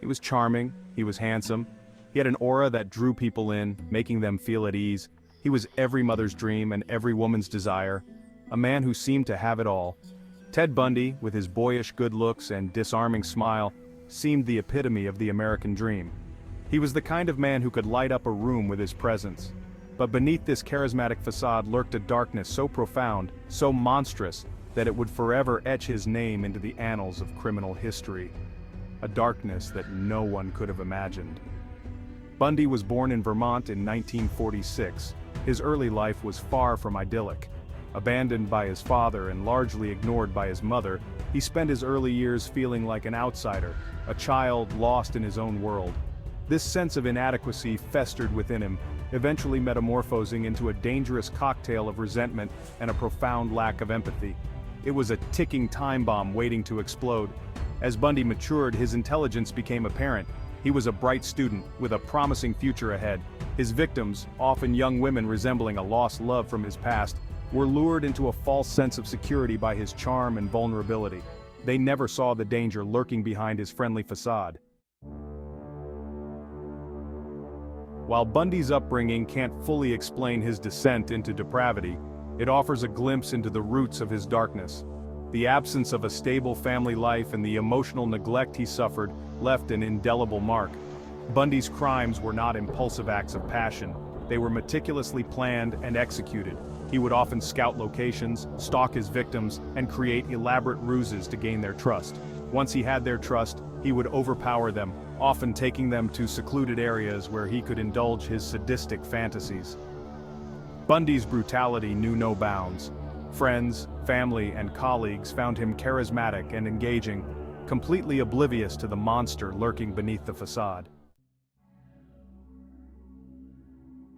He was charming, he was handsome, he had an aura that drew people in, making them feel at ease. He was every mother's dream and every woman's desire, a man who seemed to have it all. Ted Bundy, with his boyish good looks and disarming smile, seemed the epitome of the American dream. He was the kind of man who could light up a room with his presence. But beneath this charismatic facade lurked a darkness so profound, so monstrous, that it would forever etch his name into the annals of criminal history. A darkness that no one could have imagined. Bundy was born in Vermont in 1946. His early life was far from idyllic. Abandoned by his father and largely ignored by his mother, he spent his early years feeling like an outsider, a child lost in his own world. This sense of inadequacy festered within him, eventually metamorphosing into a dangerous cocktail of resentment and a profound lack of empathy. It was a ticking time bomb waiting to explode. As Bundy matured, his intelligence became apparent. He was a bright student, with a promising future ahead. His victims, often young women resembling a lost love from his past, were lured into a false sense of security by his charm and vulnerability. They never saw the danger lurking behind his friendly facade. While Bundy's upbringing can't fully explain his descent into depravity, it offers a glimpse into the roots of his darkness. The absence of a stable family life and the emotional neglect he suffered left an indelible mark. Bundy's crimes were not impulsive acts of passion. They were meticulously planned and executed. He would often scout locations, stalk his victims, and create elaborate ruses to gain their trust. Once he had their trust, he would overpower them, often taking them to secluded areas where he could indulge his sadistic fantasies. Bundy's brutality knew no bounds. Friends, family, and colleagues found him charismatic and engaging, completely oblivious to the monster lurking beneath the facade.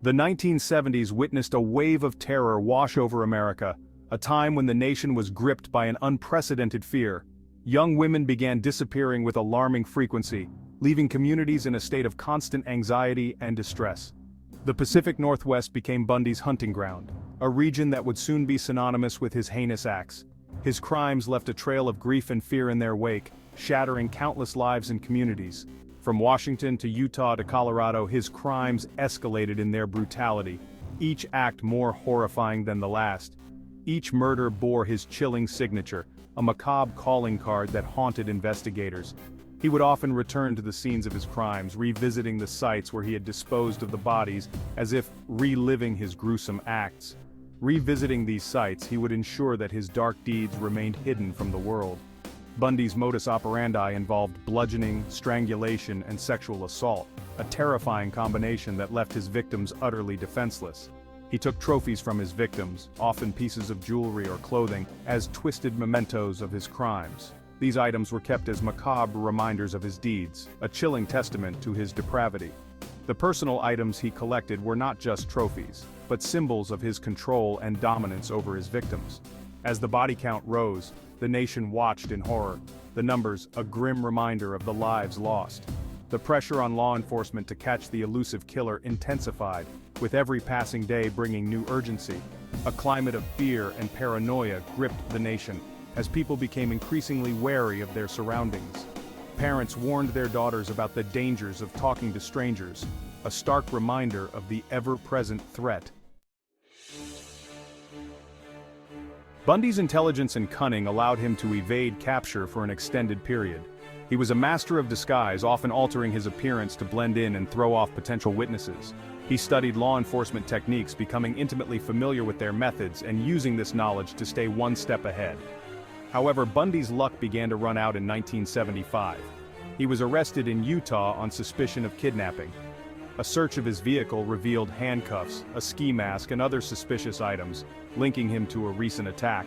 The 1970s witnessed a wave of terror wash over America, a time when the nation was gripped by an unprecedented fear. Young women began disappearing with alarming frequency, leaving communities in a state of constant anxiety and distress. The Pacific Northwest became Bundy's hunting ground, a region that would soon be synonymous with his heinous acts. His crimes left a trail of grief and fear in their wake, shattering countless lives and communities. From Washington to Utah to Colorado, his crimes escalated in their brutality, each act more horrifying than the last. Each murder bore his chilling signature, a macabre calling card that haunted investigators. He would often return to the scenes of his crimes, revisiting the sites where he had disposed of the bodies, as if reliving his gruesome acts. Revisiting these sites, he would ensure that his dark deeds remained hidden from the world. Bundy's modus operandi involved bludgeoning, strangulation, and sexual assault, a terrifying combination that left his victims utterly defenseless. He took trophies from his victims, often pieces of jewelry or clothing, as twisted mementos of his crimes. These items were kept as macabre reminders of his deeds, a chilling testament to his depravity. The personal items he collected were not just trophies, but symbols of his control and dominance over his victims. As the body count rose, the nation watched in horror, the numbers a grim reminder of the lives lost. The pressure on law enforcement to catch the elusive killer intensified, with every passing day bringing new urgency. A climate of fear and paranoia gripped the nation, as people became increasingly wary of their surroundings. Parents warned their daughters about the dangers of talking to strangers, a stark reminder of the ever-present threat. Bundy's intelligence and cunning allowed him to evade capture for an extended period. He was a master of disguise, often altering his appearance to blend in and throw off potential witnesses. He studied law enforcement techniques, becoming intimately familiar with their methods and using this knowledge to stay one step ahead. However, Bundy's luck began to run out in 1975. He was arrested in Utah on suspicion of kidnapping. A search of his vehicle revealed handcuffs, a ski mask, and other suspicious items, linking him to a recent attack.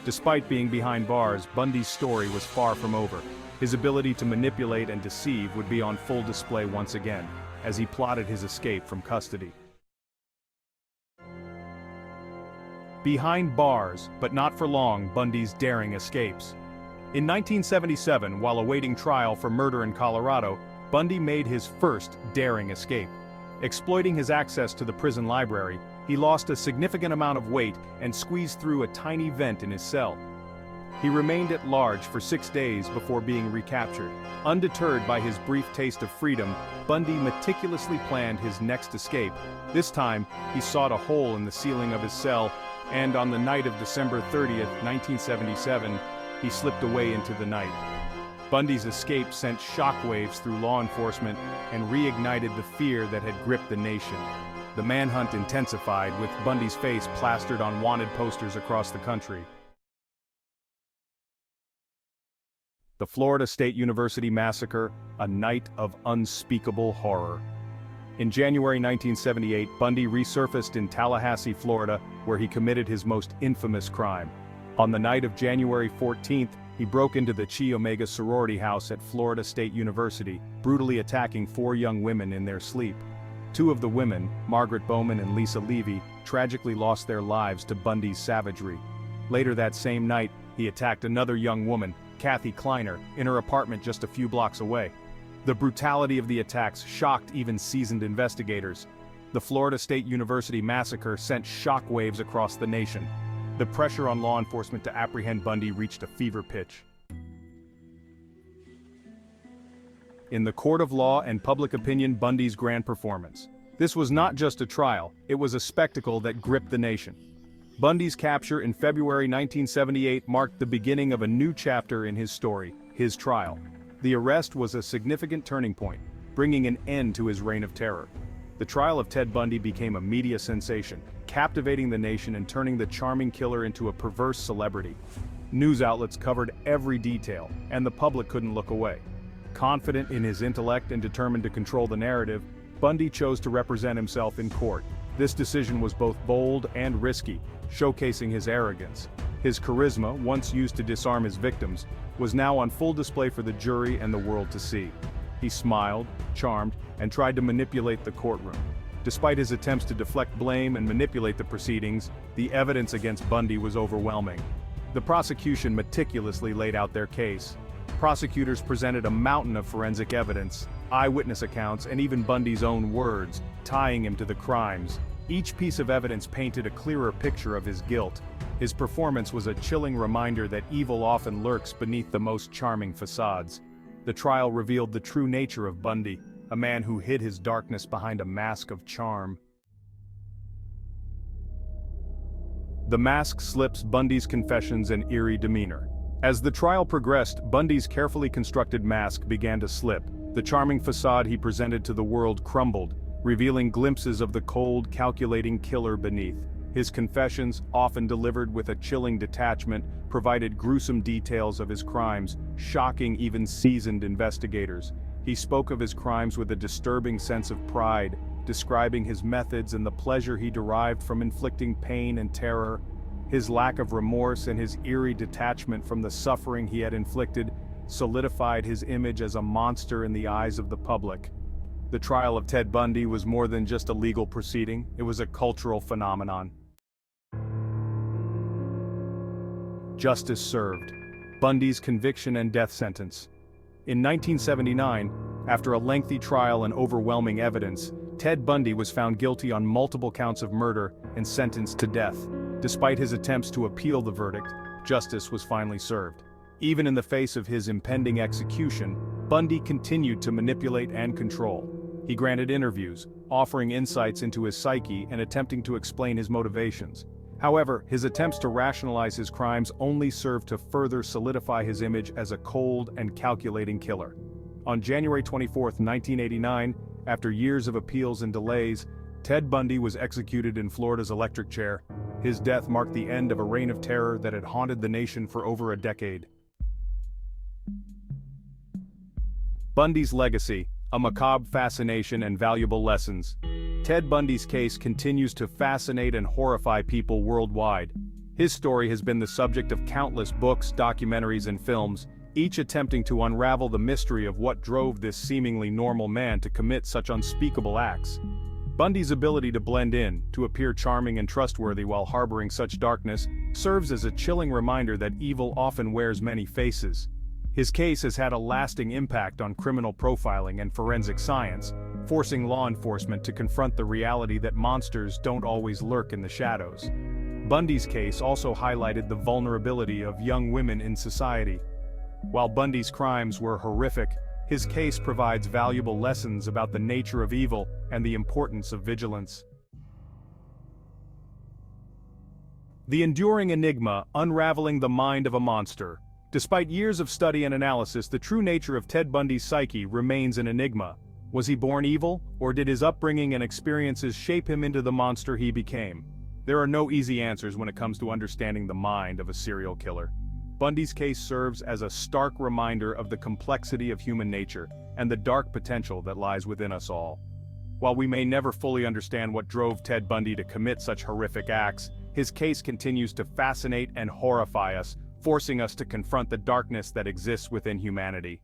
Despite being behind bars, Bundy's story was far from over. His ability to manipulate and deceive would be on full display once again, as he plotted his escape from custody. Behind bars, but not for long, Bundy's daring escapes. In 1977, while awaiting trial for murder in Colorado, Bundy made his first daring escape. Exploiting his access to the prison library, he lost a significant amount of weight and squeezed through a tiny vent in his cell. He remained at large for 6 days before being recaptured. Undeterred by his brief taste of freedom, Bundy meticulously planned his next escape. This time, he sought a hole in the ceiling of his cell, and on the night of December 30th, 1977, he slipped away into the night. Bundy's escape sent shockwaves through law enforcement and reignited the fear that had gripped the nation. The manhunt intensified, with Bundy's face plastered on wanted posters across the country. The Florida State University Massacre, a night of unspeakable horror. In January 1978, Bundy resurfaced in Tallahassee, Florida, where he committed his most infamous crime. On the night of January 14th, he broke into the Chi Omega sorority house at Florida State University, brutally attacking 4 young women in their sleep. 2 of the women, Margaret Bowman and Lisa Levy, tragically lost their lives to Bundy's savagery. Later that same night, he attacked another young woman, Kathy Kleiner, in her apartment just a few blocks away. The brutality of the attacks shocked even seasoned investigators. The Florida State University massacre sent shockwaves across the nation. The pressure on law enforcement to apprehend Bundy reached a fever pitch. In the court of law and public opinion, Bundy's grand performance. This was not just a trial, it was a spectacle that gripped the nation. Bundy's capture in February 1978 marked the beginning of a new chapter in his story, his trial. The arrest was a significant turning point, bringing an end to his reign of terror. The trial of Ted Bundy became a media sensation, captivating the nation and turning the charming killer into a perverse celebrity. News outlets covered every detail, and the public couldn't look away. Confident in his intellect and determined to control the narrative, Bundy chose to represent himself in court. This decision was both bold and risky, showcasing his arrogance. His charisma, once used to disarm his victims, was now on full display for the jury and the world to see. He smiled, charmed, and tried to manipulate the courtroom. Despite his attempts to deflect blame and manipulate the proceedings, the evidence against Bundy was overwhelming. The prosecution meticulously laid out their case. Prosecutors presented a mountain of forensic evidence, eyewitness accounts, and even Bundy's own words, tying him to the crimes. Each piece of evidence painted a clearer picture of his guilt. His performance was a chilling reminder that evil often lurks beneath the most charming facades. The trial revealed the true nature of Bundy, a man who hid his darkness behind a mask of charm. The mask slips Bundy's confessions and eerie demeanor. As the trial progressed, Bundy's carefully constructed mask began to slip. The charming facade he presented to the world crumbled, revealing glimpses of the cold, calculating killer beneath. His confessions, often delivered with a chilling detachment, provided gruesome details of his crimes, shocking even seasoned investigators. He spoke of his crimes with a disturbing sense of pride, describing his methods and the pleasure he derived from inflicting pain and terror. His lack of remorse and his eerie detachment from the suffering he had inflicted solidified his image as a monster in the eyes of the public. The trial of Ted Bundy was more than just a legal proceeding, it was a cultural phenomenon. Justice served. Bundy's conviction and death sentence. In 1979, after a lengthy trial and overwhelming evidence, Ted Bundy was found guilty on multiple counts of murder and sentenced to death. Despite his attempts to appeal the verdict, justice was finally served. Even in the face of his impending execution, Bundy continued to manipulate and control. He granted interviews, offering insights into his psyche and attempting to explain his motivations. However, his attempts to rationalize his crimes only served to further solidify his image as a cold and calculating killer. On January 24, 1989, after years of appeals and delays, Ted Bundy was executed in Florida's electric chair. His death marked the end of a reign of terror that had haunted the nation for over a decade. Bundy's legacy, a macabre fascination and valuable lessons. Ted Bundy's case continues to fascinate and horrify people worldwide. His story has been the subject of countless books, documentaries, and films, each attempting to unravel the mystery of what drove this seemingly normal man to commit such unspeakable acts. Bundy's ability to blend in, to appear charming and trustworthy while harboring such darkness, serves as a chilling reminder that evil often wears many faces. His case has had a lasting impact on criminal profiling and forensic science, forcing law enforcement to confront the reality that monsters don't always lurk in the shadows. Bundy's case also highlighted the vulnerability of young women in society. While Bundy's crimes were horrific, his case provides valuable lessons about the nature of evil and the importance of vigilance. The enduring enigma unraveling the mind of a monster. Despite years of study and analysis, the true nature of Ted Bundy's psyche remains an enigma. Was he born evil, or did his upbringing and experiences shape him into the monster he became? There are no easy answers when it comes to understanding the mind of a serial killer. Bundy's case serves as a stark reminder of the complexity of human nature and the dark potential that lies within us all. While we may never fully understand what drove Ted Bundy to commit such horrific acts, his case continues to fascinate and horrify us, forcing us to confront the darkness that exists within humanity.